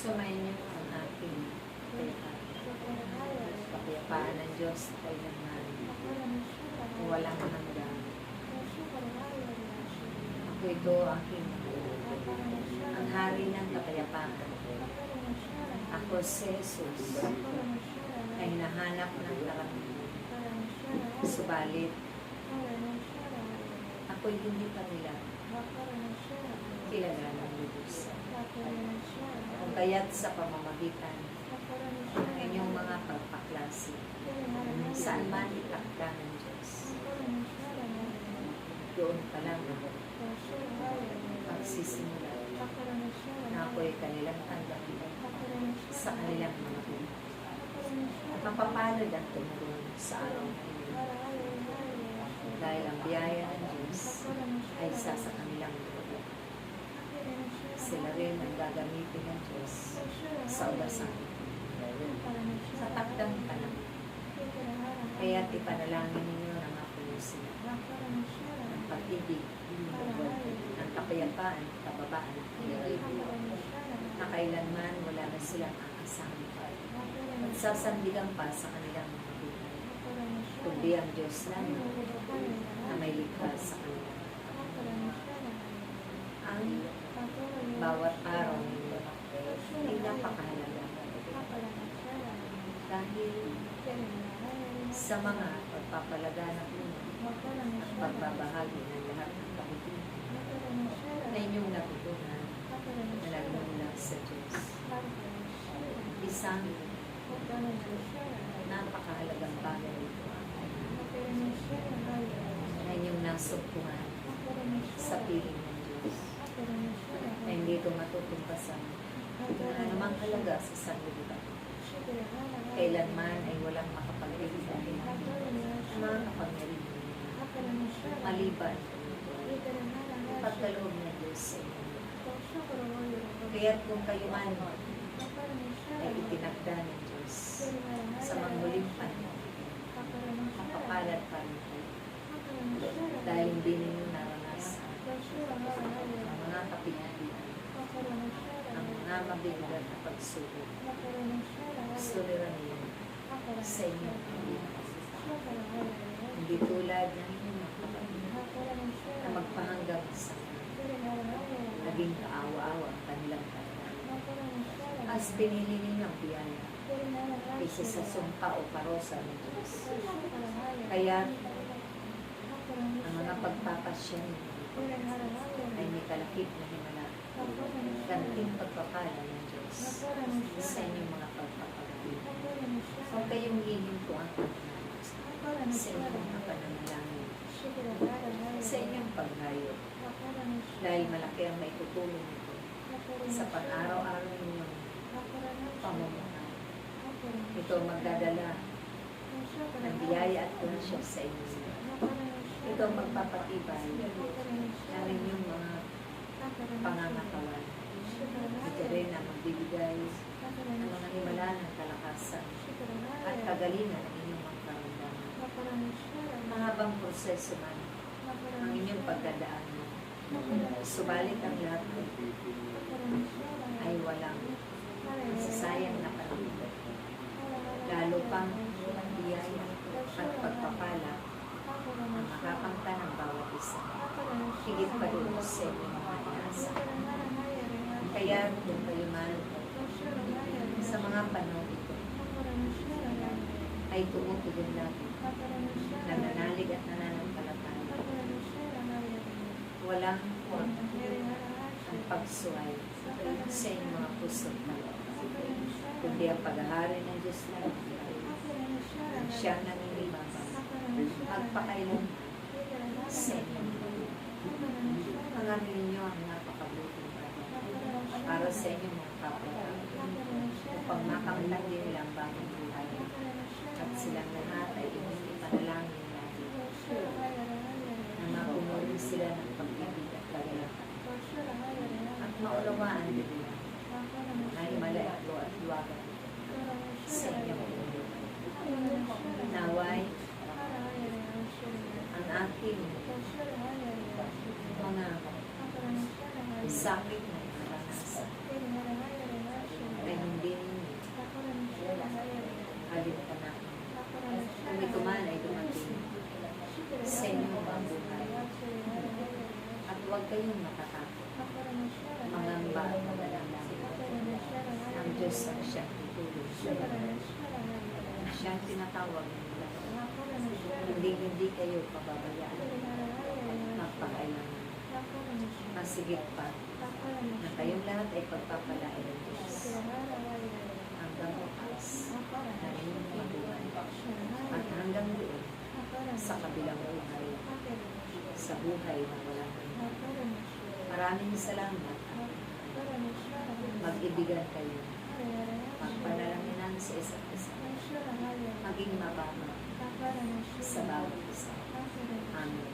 Sumayin niyo ang ating kapayapaan ng Diyos ay naman walang hanggan. Ako ito aking ang hari ng kapayapaan. Ako si Jesus ay nahanap ng karamihan. Subalit, ako'y hindi pa nila kilala ng lubos. Kung kaya't sa pamamagitan ng inyong mga pagpaklase, saan man itakda ng Diyos, doon pa lang magsisimula na ako'y kanilang tanggapin sa kanilang mga buhay. Mapapalad ang tumulong sa araw na iyon dahil ang biyaya ng Diyos ay isa sa kanilang buhay. Sila rin ang gagamitin ng Diyos sa ubasan sa takdang panahon. Kaya't ipanalangin ninyo ng mga sila ng pag-ibig, ng kapayapaan, kababaan, na kailanman wala na silang aasahan pa at sasandigan pa sa kanilang mga buhay, kundi ang Diyos lang na may likha sa kanila. Ang bawat araw ninyo ay napakahalaga dahil sa mga pagpapalaganap ninyo at pagbabahagi ng lahat ng kabutihan na inyong natutunan na nagmumula sa Diyos. Isang napakahalagang bagay ito na inyong nasumpungan sa piling ng Diyos na hindi ito matutumpasan na anumang halaga sa sanlibutan. Kailanman ay walang makapagbibigay ng mga kapangyarihan maliban pagkaloob ng Diyos sa inyo. Kaya't kung kayo man ay itinagda ng Diyos sa manghuling panahon, mapapalad pa rin kayo dahil hindi ninyo naranasan ang mga kapigatian, ang mga mabigat na pagsubok, suliranin sa inyong pagbuhay. Hindi tulad ng inyong mga kapatid na magpahanggang sa naging kaawa-awa ang kanilang kanilang. As pinili ninyo ang biyaya kaysa sa sumpa o parusa ng Diyos. Kaya ang mga pagpapasya ninyo ay may kalakip na himala, kanting pagpapala ng Diyos sa inyong mga pagpapagabi. Kung kayong hihinto ang sa inyong mga pananalangin, sa inyong paghayo, dahil malaki ang maitutulong nito sa pang-araw-araw ninyong pamumuhay. Ito magdadala ng biyaya at grasya sa inyo. Ito magpapatibay ng inyong mga pangangatawan. Ito rin ang magbibigay ng mga himala ng kalakasan at kagalingan ng inyong mga karamdaman. Mahabang proseso man ang inyong pagdadaan. Subalit ang lahat ay walang masasayang na panahon. Lalo pang biyaya at pagpapala ang makakamta ng bawat isa. Higit pa doon sa inyong mga inaasa. Kaya kung kayo man sa mga panahon ito ay tumutugon natin, nananalig at nananampalataya. Walang ang pagsuway sa inyong mga puso kundi ang paghahari ng Diyos na ang siyang nangingibabaw magpakailan sa inyong ang amin ninyo ang napakabuting bagay para sa inyong mga kapatid upang makamtan din nilang bagong buhay at silang lahat ay inyong ipanalangin natin na mapunurin sila ng pag-ibig at kagalakan at maunawaan din nila na himala ito at luwagan sa inyong buhay. Naway ang aking mga sakit na naranasan kayong matatakot. Mangamba at manalangin. Ang Diyos ang siyang tutulong. Siyang tinatawag nila. Hindi kayo pababayaan. Magpakailangan. Masigit pa na kayong lahat ay pagpapalain ng Diyos. Hanggang bukas na inyong mabuhay. At hanggang doon sa kabilang buhay. Sa buhay na walang hanggan. Maraming salamat. Mag-ibigan kayo. Magpanalanginan sa isa't isa. Maging mababa sa bawat isa. Amen.